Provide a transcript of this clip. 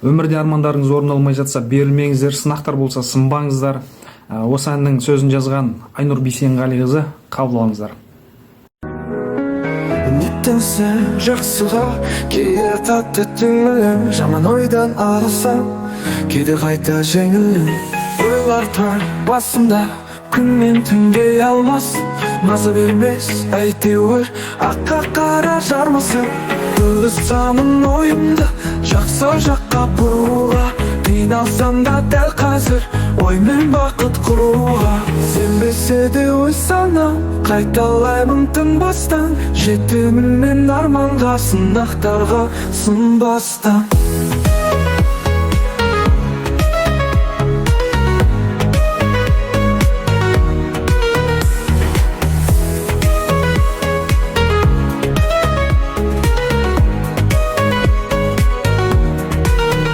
Өмірде армандарыңыз орындалмай жатса, берілмеңіздер, сынақтар болса, сынбаңыздар. Осы әннің сөзін жазған Айнұр Бейсенғалиқызы, қабыл алыңыздар. Үміттенсең жақсыға, кейде татты түңілім, жаман ойдан алысам, кейде қайта жеңілім. Ойлар таң басымда, күн мен түнге алмас, маза бермес әйтеуір аққа қара жармасым. Ылысамын ойымды жақсы жаққа бұруға, қиналсам да дәл қазір оймен бақыт құруға. Сенбесе де ой санам, қайталаймын тың бастан, жетемін мен арманға, сынақтарға сын бастан.